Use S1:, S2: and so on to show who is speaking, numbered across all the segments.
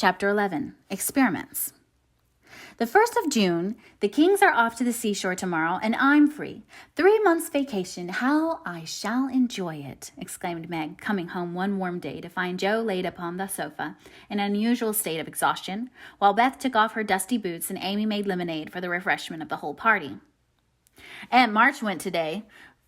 S1: Chapter 11. Experiments. The 1st of June, the Kings are off to the seashore tomorrow, and I'm free. 3 months' vacation. How I shall enjoy it, exclaimed Meg, coming home one warm day to find Joe laid upon the sofa in an unusual state of exhaustion, while Beth took off her dusty boots and Amy made lemonade for the refreshment of the whole party. Aunt March went today,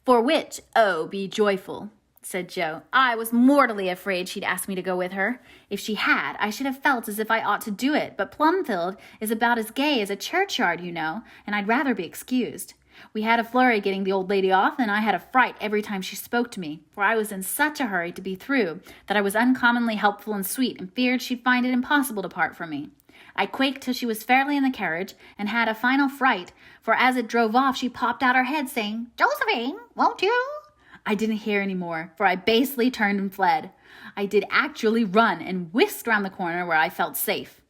S1: for which, oh, be joyful, said Joe. I was mortally afraid she'd ask me to go with her. If she had, I should have felt as if I ought to do it, but Plumfield is about as gay as a churchyard, you know, and I'd rather be excused. We had a flurry getting the old lady off, and I had a fright every time she spoke to me, for I was in such a hurry to be through that I was uncommonly helpful and sweet, and feared she'd find it impossible to part from me. I quaked till she was fairly in the carriage, and had a final fright, for as it drove off she popped out her head, saying, "Josephine, won't you?" I didn't hear any more, for I basely turned and fled. I did actually run and whisked round the corner where I felt safe.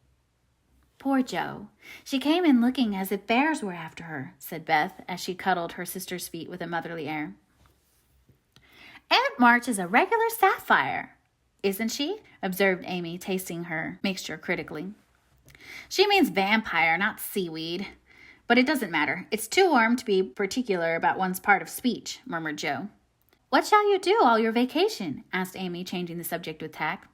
S1: Poor Jo. She came in looking as if bears were after her, said Beth, as she cuddled her sister's feet with a motherly air. Aunt March is a regular sapphire, isn't she? Observed Amy, tasting her mixture critically. She means vampire, not seaweed. But it doesn't matter. It's too warm to be particular about one's part of speech, murmured Jo. What shall you do all your vacation? Asked Amy, changing the subject with tact.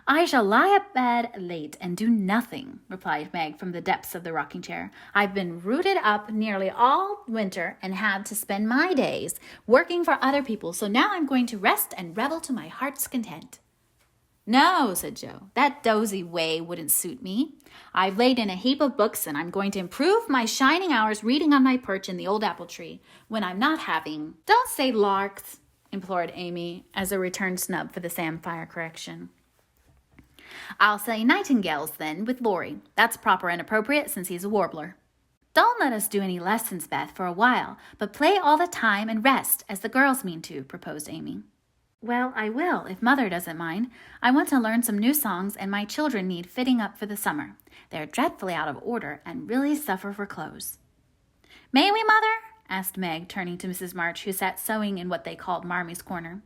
S1: I shall lie abed late and do nothing, replied Meg from the depths of the rocking chair. I've been rooted up nearly all winter and had to spend my days working for other people, so now I'm going to rest and revel to my heart's content. No, said Jo, that dozy way wouldn't suit me. I've laid in a heap of books, and I'm going to improve my shining hours reading on my perch in the old apple tree, when I'm not having— Don't say larks, implored Amy, as a return snub for the samphire correction. I'll say nightingales, then, with Laurie. That's proper and appropriate, since he's a warbler. Don't let us do any lessons, Beth, for a while, but play all the time and rest, as the girls mean to, proposed Amy. Well, I will, if Mother doesn't mind. I want to learn some new songs, and my children need fitting up for the summer. They're dreadfully out of order and really suffer for clothes. May we, Mother? Asked Meg, turning to Mrs. March, who sat sewing in what they called Marmy's corner.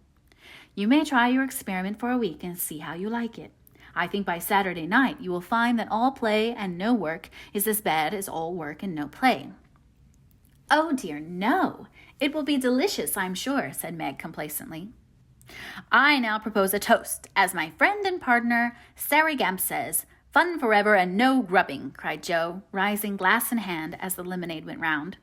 S1: You may try your experiment for a week and see how you like it. I think by Saturday night you will find that all play and no work is as bad as all work and no play. Oh, dear, no. It will be delicious, I'm sure, said Meg complacently. I now propose a toast. As my friend and partner, Sarah Gamp says, fun forever and no grubbing, cried Jo, rising glass in hand as the lemonade went round.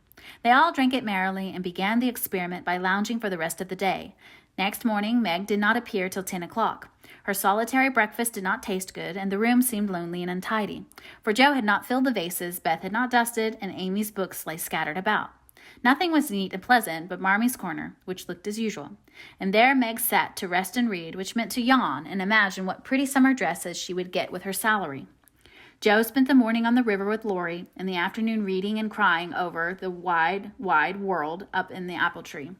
S1: They all drank it merrily and began the experiment by lounging for the rest of the day. Next morning, Meg did not appear till 10 o'clock. Her solitary breakfast did not taste good, and the room seemed lonely and untidy. For Jo had not filled the vases, Beth had not dusted, and Amy's books lay scattered about. Nothing was neat and pleasant but Marmy's corner, which looked as usual. And there Meg sat to rest and read, which meant to yawn and imagine what pretty summer dresses she would get with her salary. Jo spent the morning on the river with Laurie, and the afternoon reading and crying over the wide, wide world up in the apple tree.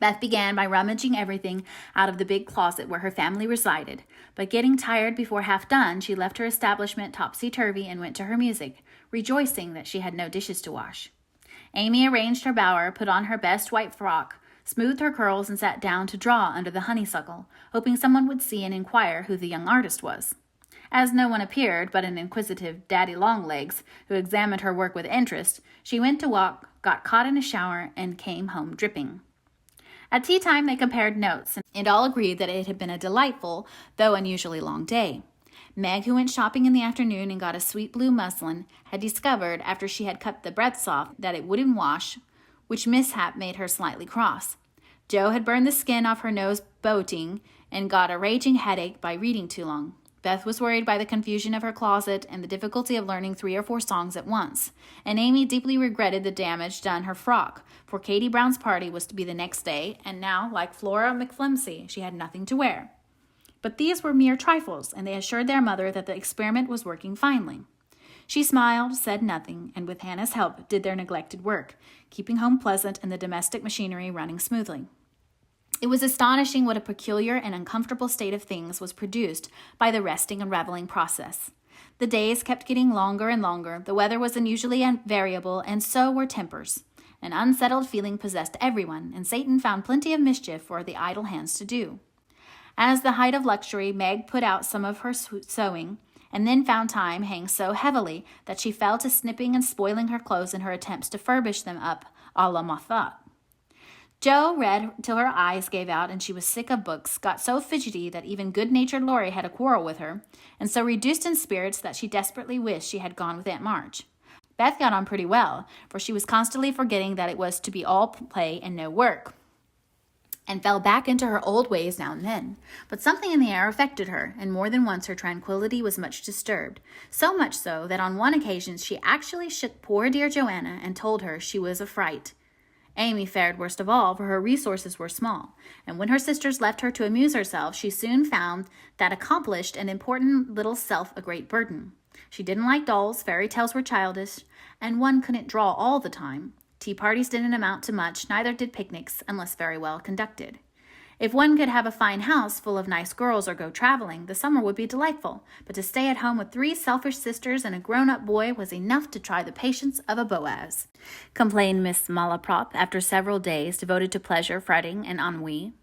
S1: Beth began by rummaging everything out of the big closet where her family resided, but getting tired before half done, she left her establishment topsy-turvy and went to her music, rejoicing that she had no dishes to wash. Amy arranged her bower, put on her best white frock, smoothed her curls, and sat down to draw under the honeysuckle, hoping someone would see and inquire who the young artist was. As no one appeared but an inquisitive Daddy Longlegs, who examined her work with interest, she went to walk, got caught in a shower, and came home dripping. At tea time they compared notes, and all agreed that it had been a delightful, though unusually long day. Meg, who went shopping in the afternoon and got a sweet blue muslin, had discovered, after she had cut the breadths off, that it wouldn't wash, which mishap made her slightly cross. Jo had burned the skin off her nose boating and got a raging headache by reading too long. Beth was worried by the confusion of her closet and the difficulty of learning 3 or 4 songs at once, and Amy deeply regretted the damage done her frock, for Katie Brown's party was to be the next day, and now, like Flora McFlimsy, she had nothing to wear. But these were mere trifles, and they assured their mother that the experiment was working finely. She smiled, said nothing, and with Hannah's help did their neglected work, keeping home pleasant and the domestic machinery running smoothly. It was astonishing what a peculiar and uncomfortable state of things was produced by the resting and reveling process. The days kept getting longer and longer, the weather was unusually variable, and so were tempers. An unsettled feeling possessed everyone, and Satan found plenty of mischief for the idle hands to do. As the height of luxury, Meg put out some of her sewing, and then found time hang so heavily that she fell to snipping and spoiling her clothes in her attempts to furbish them up a la Moffat. Jo read till her eyes gave out and she was sick of books, got so fidgety that even good-natured Laurie had a quarrel with her, and so reduced in spirits that she desperately wished she had gone with Aunt March. Beth got on pretty well, for she was constantly forgetting that it was to be all play and no work, and fell back into her old ways now and then. But something in the air affected her, and more than once her tranquillity was much disturbed, so much so that on one occasion she actually shook poor dear Joanna and told her she was a fright. Amy fared worst of all, for her resources were small, and when her sisters left her to amuse herself, she soon found that accomplished and important little self a great burden. She didn't like dolls, fairy tales were childish, and one couldn't draw all the time. Tea parties didn't amount to much, neither did picnics, unless very well conducted. If one could have a fine house full of nice girls or go traveling, the summer would be delightful, but to stay at home with 3 selfish sisters and a grown-up boy was enough to try the patience of a Boaz, complained Miss Malaprop after several days devoted to pleasure, fretting, and ennui.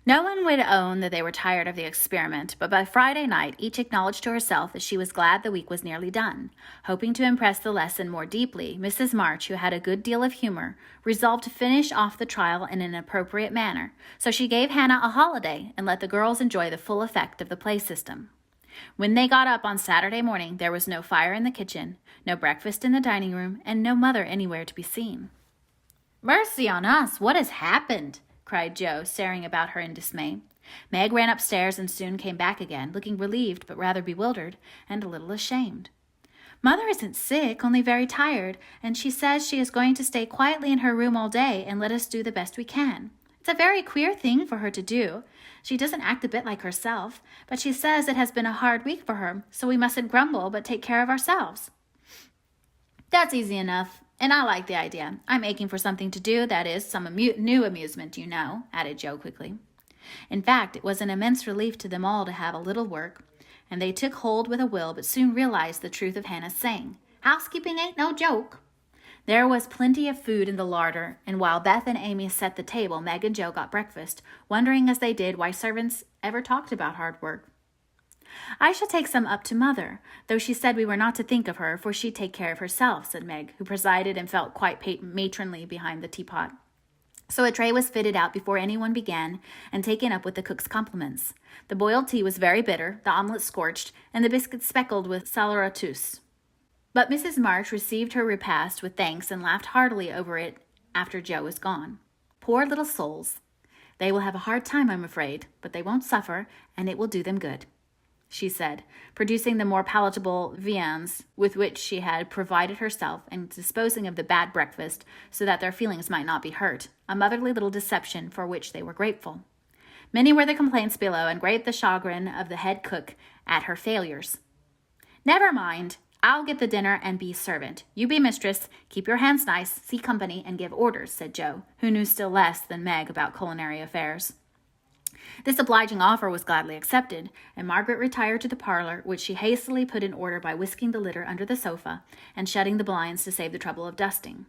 S1: No one would own that they were tired of the experiment, but by Friday night each acknowledged to herself that she was glad the week was nearly done. Hoping to impress the lesson more deeply, Mrs. March, who had a good deal of humor, resolved to finish off the trial in an appropriate manner, so she gave Hannah a holiday and let the girls enjoy the full effect of the play system. When they got up on Saturday morning, there was no fire in the kitchen, no breakfast in the dining room, and no mother anywhere to be seen. "Mercy on us, what has happened?" cried Jo, staring about her in dismay. Meg ran upstairs and soon came back again, looking relieved but rather bewildered and a little ashamed. "Mother isn't sick, only very tired, and she says she is going to stay quietly in her room all day and let us do the best we can. It's a very queer thing for her to do. She doesn't act a bit like herself, but she says it has been a hard week for her, so we mustn't grumble but take care of ourselves." "That's easy enough. And I like the idea. I'm aching for something to do, that is, some new amusement, you know," added Jo quickly. In fact, it was an immense relief to them all to have a little work, and they took hold with a will, but soon realized the truth of Hannah's saying, "Housekeeping ain't no joke." There was plenty of food in the larder, and while Beth and Amy set the table, Meg and Jo got breakfast, wondering as they did why servants ever talked about hard work. "I shall take some up to Mother, though she said we were not to think of her, for she'd take care of herself," said Meg, who presided and felt quite matronly behind the teapot. So a tray was fitted out before anyone began, and taken up with the cook's compliments. The boiled tea was very bitter, the omelette scorched, and the biscuits speckled with saleratus. But Mrs. March received her repast with thanks and laughed heartily over it after Jo was gone. "Poor little souls. They will have a hard time, I'm afraid, but they won't suffer, and it will do them good," she said, producing the more palatable viands with which she had provided herself and disposing of the bad breakfast so that their feelings might not be hurt, a motherly little deception for which they were grateful. Many were the complaints below, and great the chagrin of the head cook at her failures. "Never mind, I'll get the dinner and be servant. You be mistress, keep your hands nice, see company, and give orders," said Jo, who knew still less than Meg about culinary affairs. This obliging offer was gladly accepted, and Margaret retired to the parlor, which she hastily put in order by whisking the litter under the sofa and shutting the blinds to save the trouble of dusting.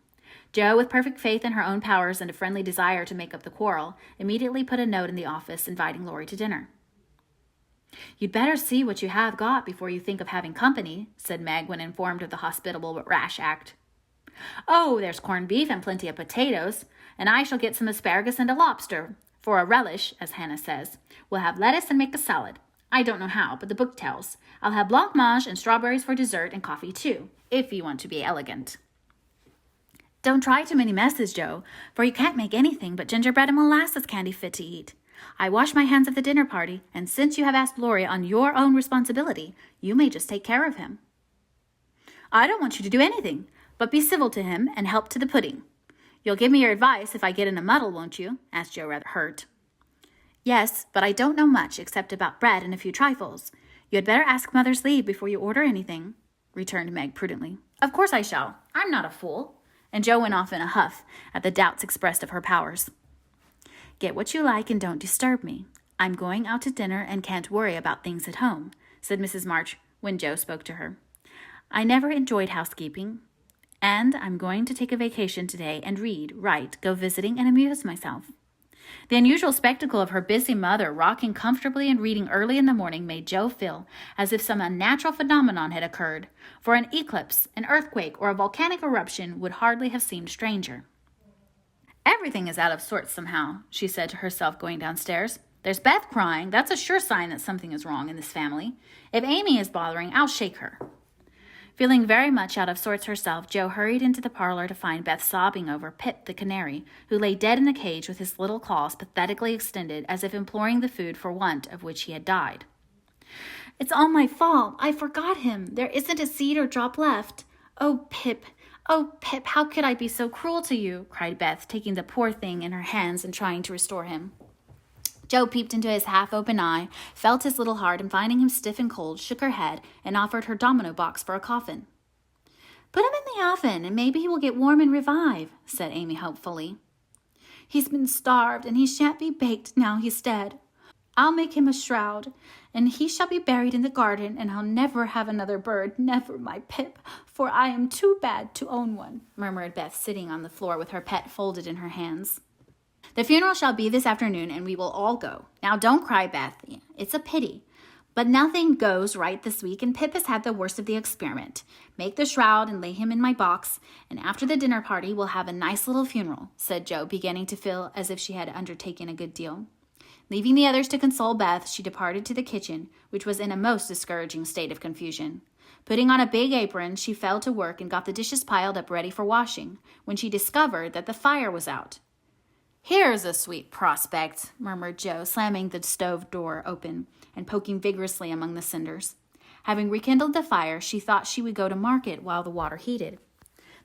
S1: Jo, with perfect faith in her own powers and a friendly desire to make up the quarrel, immediately put a note in the office inviting Laurie to dinner. "You'd better see what you have got before you think of having company," said Meg when informed of the hospitable but rash act. "Oh, there's corned beef and plenty of potatoes, and I shall get some asparagus and a lobster. For a relish, as Hannah says. We'll have lettuce and make a salad. I don't know how, but the book tells. I'll have blancmange and strawberries for dessert and coffee too, if you want to be elegant." "Don't try too many messes, Jo, for you can't make anything but gingerbread and molasses candy fit to eat. I wash my hands at the dinner party, and since you have asked Laurie on your own responsibility, you may just take care of him." "I don't want you to do anything, but be civil to him and help to the pudding. You'll give me your advice if I get in a muddle, won't you?" asked Jo, rather hurt. "Yes, but I don't know much except about bread and a few trifles. You had better ask Mother's leave before you order anything," returned Meg prudently. "Of course I shall. I'm not a fool." And Jo went off in a huff at the doubts expressed of her powers. "Get what you like and don't disturb me. I'm going out to dinner and can't worry about things at home," said Mrs. March when Jo spoke to her. "I never enjoyed housekeeping. And I'm going to take a vacation today and read, write, go visiting, and amuse myself." The unusual spectacle of her busy mother rocking comfortably and reading early in the morning made Joe feel as if some unnatural phenomenon had occurred, for an eclipse, an earthquake, or a volcanic eruption would hardly have seemed stranger. "Everything is out of sorts somehow," she said to herself going downstairs. "There's Beth crying. That's a sure sign that something is wrong in this family. If Amy is bothering, I'll shake her." Feeling very much out of sorts herself, Jo hurried into the parlor to find Beth sobbing over Pip the canary, who lay dead in the cage with his little claws pathetically extended as if imploring the food for want of which he had died. "It's all my fault. I forgot him. There isn't a seed or drop left. Oh, Pip, how could I be so cruel to you?" cried Beth, taking the poor thing in her hands and trying to restore him. Jo peeped into his half-open eye, felt his little heart, and finding him stiff and cold, shook her head and offered her domino box for a coffin. "Put him in the oven, and maybe he will get warm and revive," said Amy hopefully. "He's been starved, and he shan't be baked now he's dead. I'll make him a shroud, and he shall be buried in the garden, and I'll never have another bird, never, my Pip, for I am too bad to own one," murmured Beth, sitting on the floor with her pet folded in her hands. "The funeral shall be this afternoon, and we will all go. Now don't cry, Beth. It's a pity. But nothing goes right this week, and Pip has had the worst of the experiment. Make the shroud and lay him in my box, and after the dinner party we'll have a nice little funeral," said Jo, beginning to feel as if she had undertaken a good deal. Leaving the others to console Beth, she departed to the kitchen, which was in a most discouraging state of confusion. Putting on a big apron, she fell to work and got the dishes piled up ready for washing, when she discovered that the fire was out. "Here's a sweet prospect," murmured Jo, slamming the stove door open and poking vigorously among the cinders. Having rekindled the fire, she thought she would go to market while the water heated.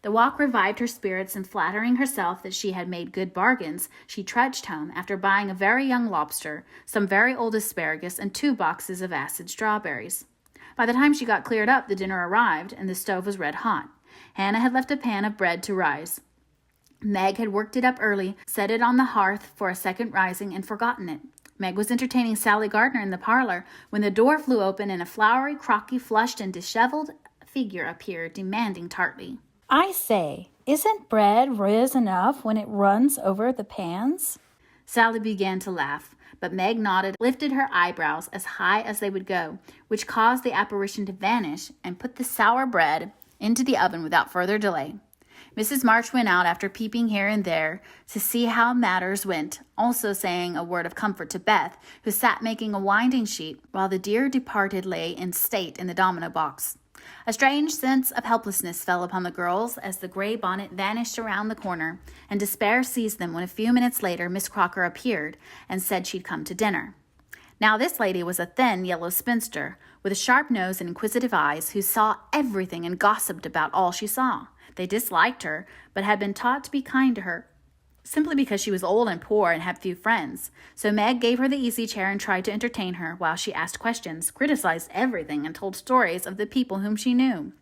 S1: The walk revived her spirits, and flattering herself that she had made good bargains, she trudged home after buying a very young lobster, some very old asparagus, and 2 boxes of acid strawberries. By the time she got cleared up, the dinner arrived, and the stove was red hot. Hannah had left a pan of bread to rise. Meg had worked it up early, set it on the hearth for a second rising, and forgotten it. Meg was entertaining Sally Gardner in the parlor when the door flew open and a flowery, crocky, flushed, and disheveled figure appeared, demanding tartly,
S2: "I say, isn't bread riz enough when it runs over the pans?"
S1: Sally began to laugh, but Meg nodded, lifted her eyebrows as high as they would go, which caused the apparition to vanish, and put the sour bread into the oven without further delay. Mrs. March went out after peeping here and there to see how matters went, also saying a word of comfort to Beth, who sat making a winding sheet while the dear departed lay in state in the domino box. A strange sense of helplessness fell upon the girls as the gray bonnet vanished around the corner, and despair seized them when a few minutes later Miss Crocker appeared and said she'd come to dinner. Now this lady was a thin, yellow spinster, with a sharp nose and inquisitive eyes, who saw everything and gossiped about all she saw. They disliked her, but had been taught to be kind to her, simply because she was old and poor and had few friends. So Meg gave her the easy chair and tried to entertain her while she asked questions, criticized everything, and told stories of the people whom she knew.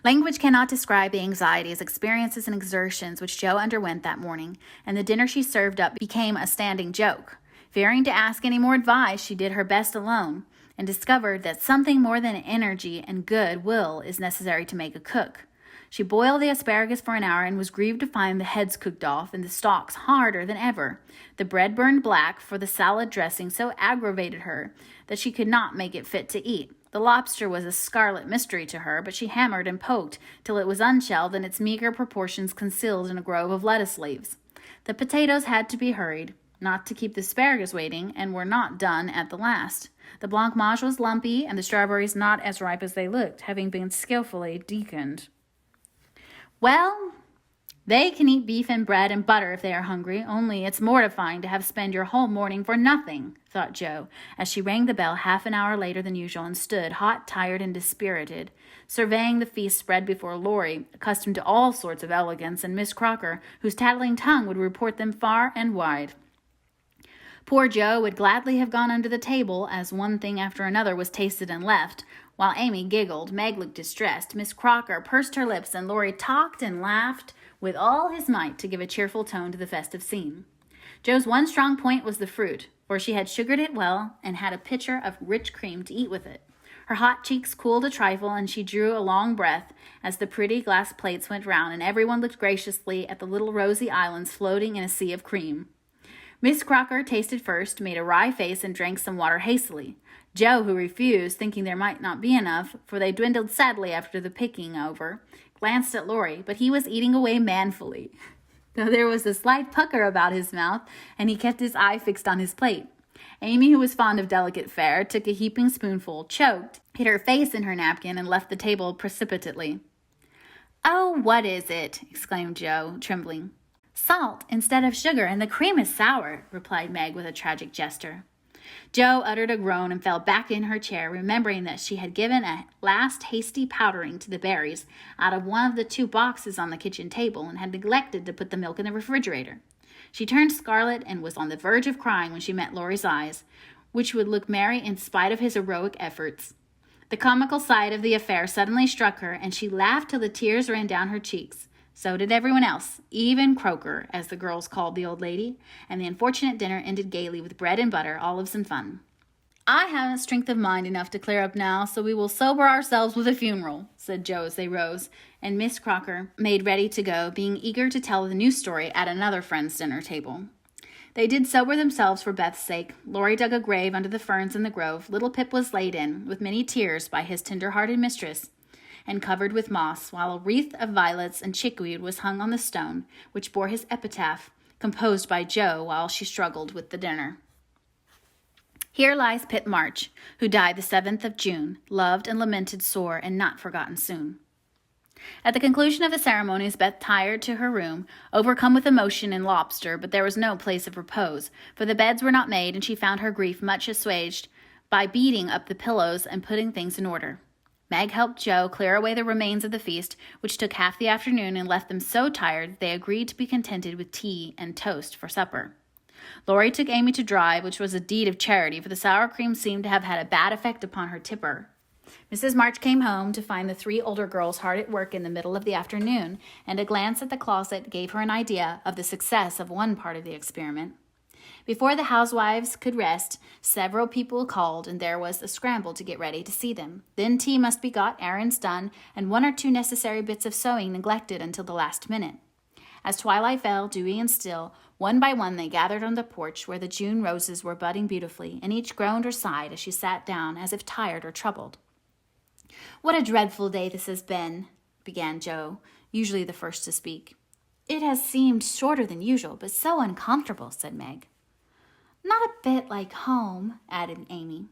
S1: Language cannot describe the anxieties, experiences, and exertions which Jo underwent that morning, and the dinner she served up became a standing joke. Fearing to ask any more advice, she did her best alone, and discovered that something more than energy and good will is necessary to make a cook. She boiled the asparagus for an hour and was grieved to find the heads cooked off and the stalks harder than ever. The bread burned black, for the salad dressing so aggravated her that she could not make it fit to eat. The lobster was a scarlet mystery to her, but she hammered and poked till it was unshelled and its meager proportions concealed in a grove of lettuce leaves. The potatoes had to be hurried, not to keep the asparagus waiting, and were not done at the last. The blancmange was lumpy, and the strawberries not as ripe as they looked, having been skillfully deaconed. "Well, they can eat beef and bread and butter if they are hungry, only it's mortifying to have spent your whole morning for nothing," thought Jo, as she rang the bell half an hour later than usual and stood, hot, tired, and dispirited, surveying the feast spread before Laurie, accustomed to all sorts of elegance, and Miss Crocker, whose tattling tongue would report them far and wide. Poor Jo would gladly have gone under the table, as one thing after another was tasted and left. While Amy giggled, Meg looked distressed, Miss Crocker pursed her lips, and Laurie talked and laughed with all his might to give a cheerful tone to the festive scene. Jo's one strong point was the fruit, for she had sugared it well and had a pitcher of rich cream to eat with it. Her hot cheeks cooled a trifle, and she drew a long breath as the pretty glass plates went round, and everyone looked graciously at the little rosy islands floating in a sea of cream. Miss Crocker tasted first, made a wry face, and drank some water hastily. Joe, who refused, thinking there might not be enough, for they dwindled sadly after the picking over, glanced at Laurie, but he was eating away manfully, though there was a slight pucker about his mouth, and he kept his eye fixed on his plate. Amy, who was fond of delicate fare, took a heaping spoonful, choked, hid her face in her napkin, and left the table precipitately. "Oh, what is it?" exclaimed Joe, trembling. "Salt instead of sugar, and the cream is sour," replied Meg with a tragic gesture. Joe uttered a groan and fell back in her chair, remembering that she had given a last hasty powdering to the berries out of one of the 2 boxes on the kitchen table and had neglected to put the milk in the refrigerator. She turned scarlet and was on the verge of crying when she met Laurie's eyes, which would look merry in spite of his heroic efforts. The comical side of the affair suddenly struck her, and she laughed till the tears ran down her cheeks. So did everyone else, even Croker, as the girls called the old lady, and the unfortunate dinner ended gaily with bread and butter, olives, and fun. "I haven't strength of mind enough to clear up now, so we will sober ourselves with a funeral," said Joe as they rose, and Miss Crocker made ready to go, being eager to tell the new story at another friend's dinner table. They did sober themselves for Beth's sake. Laurie dug a grave under the ferns in the grove. Little Pip was laid in, with many tears, by his tender-hearted mistress, and covered with moss, while a wreath of violets and chickweed was hung on the stone, which bore his epitaph, composed by Joe while she struggled with the dinner. "Here lies Pip March, who died the 7th of June, loved and lamented sore, and not forgotten soon." At the conclusion of the ceremonies, Beth retired to her room, overcome with emotion and lobster, but there was no place of repose, for the beds were not made, and she found her grief much assuaged by beating up the pillows and putting things in order. Meg helped Joe clear away the remains of the feast, which took half the afternoon and left them so tired they agreed to be contented with tea and toast for supper. Laurie took Amy to drive, which was a deed of charity, for the sour cream seemed to have had a bad effect upon her tipper. Mrs. March came home to find the 3 older girls hard at work in the middle of the afternoon, and a glance at the closet gave her an idea of the success of one part of the experiment. Before the housewives could rest, several people called, and there was a scramble to get ready to see them. Then tea must be got, errands done, and 1 or 2 necessary bits of sewing neglected until the last minute. As twilight fell, dewy and still, one by one they gathered on the porch where the June roses were budding beautifully, and each groaned or sighed as she sat down as if tired or troubled. "What a dreadful day this has been," began Joe, usually the first to speak. "It has seemed shorter than usual, but so uncomfortable," said Meg. "Not a bit like home," added Amy.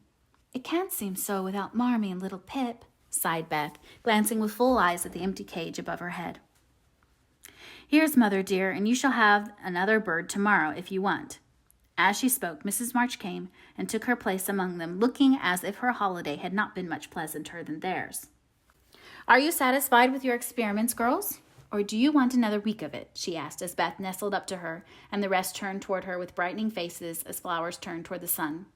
S1: "It can't seem so without Marmee and little Pip," sighed Beth, glancing with full eyes at the empty cage above her head. "Here's Mother, dear, and you shall have another bird tomorrow if you want." As she spoke, Mrs. March came and took her place among them, looking as if her holiday had not been much pleasanter than theirs. "Are you satisfied with your experiments, girls? Or do you want another week of it?" she asked as Beth nestled up to her, and the rest turned toward her with brightening faces as flowers turn toward the sun.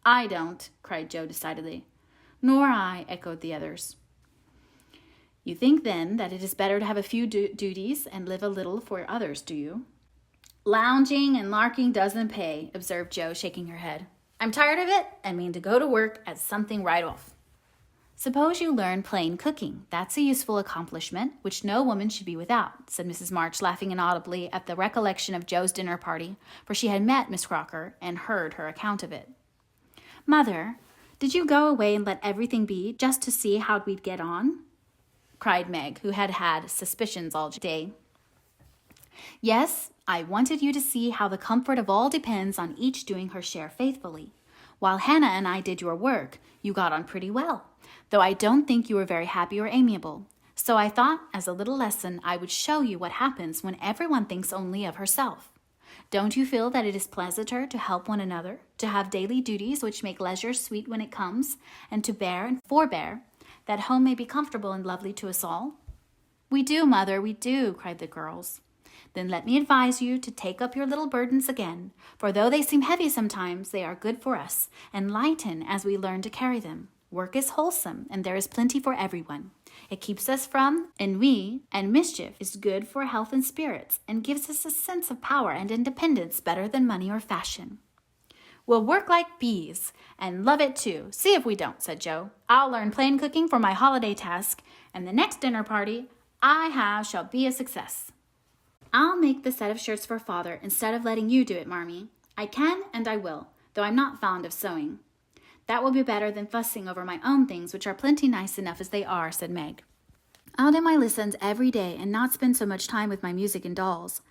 S1: "I don't," cried Joe decidedly. "Nor I," echoed the others. "You think, then, that it is better to have a few duties and live a little for others, do you?" "Lounging and larking doesn't pay," observed Joe, shaking her head. "I'm tired of it and mean to go to work at something right off." "Suppose you learn plain cooking. That's a useful accomplishment, which no woman should be without," said Mrs. March, laughing inaudibly at the recollection of Joe's dinner party, for she had met Miss Crocker and heard her account of it. "Mother, did you go away and let everything be just to see how we'd get on?" cried Meg, who had had suspicions all day. "Yes, I wanted you to see how the comfort of all depends on each doing her share faithfully. While Hannah and I did your work, you got on pretty well, though I don't think you were very happy or amiable. So I thought, as a little lesson, I would show you what happens when everyone thinks only of herself. Don't you feel that it is pleasanter to help one another, to have daily duties which make leisure sweet when it comes, and to bear and forbear, that home may be comfortable and lovely to us all?" "We do, Mother, we do," cried the girls. "Then let me advise you to take up your little burdens again, for though they seem heavy sometimes, they are good for us, and lighten as we learn to carry them. Work is wholesome, and there is plenty for everyone. It keeps us from ennui, and mischief is good for health and spirits, and gives us a sense of power and independence better than money or fashion." "We'll work like bees, and love it too. See if we don't," said Joe. "I'll learn plain cooking for my holiday task, and the next dinner party I have shall be a success." "I'll make the set of shirts for Father instead of letting you do it, Marmee. I can and I will, though I'm not fond of sewing. That will be better than fussing over my own things, which are plenty nice enough as they are, said Meg. I'll do my lessons every day and not spend so much time with my music and dolls.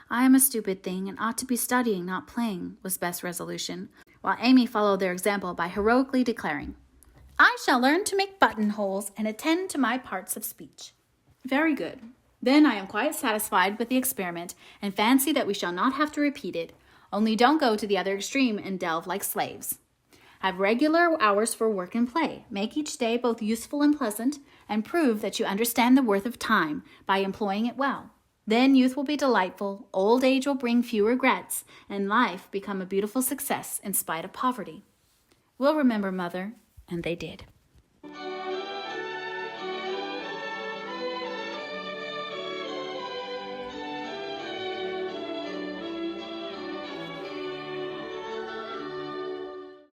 S1: I am a stupid thing and ought to be studying, not playing, was Beth's resolution, while Amy followed their example by heroically declaring, I shall learn to make buttonholes and attend to my parts of speech. Very good. Then I am quite satisfied with the experiment and fancy that we shall not have to repeat it, only don't go to the other extreme and delve like slaves. Have regular hours for work and play. Make each day both useful and pleasant, and prove that you understand the worth of time by employing it well. Then youth will be delightful, old age will bring few regrets, and life become a beautiful success in spite of poverty. We'll remember, Mother. And they did.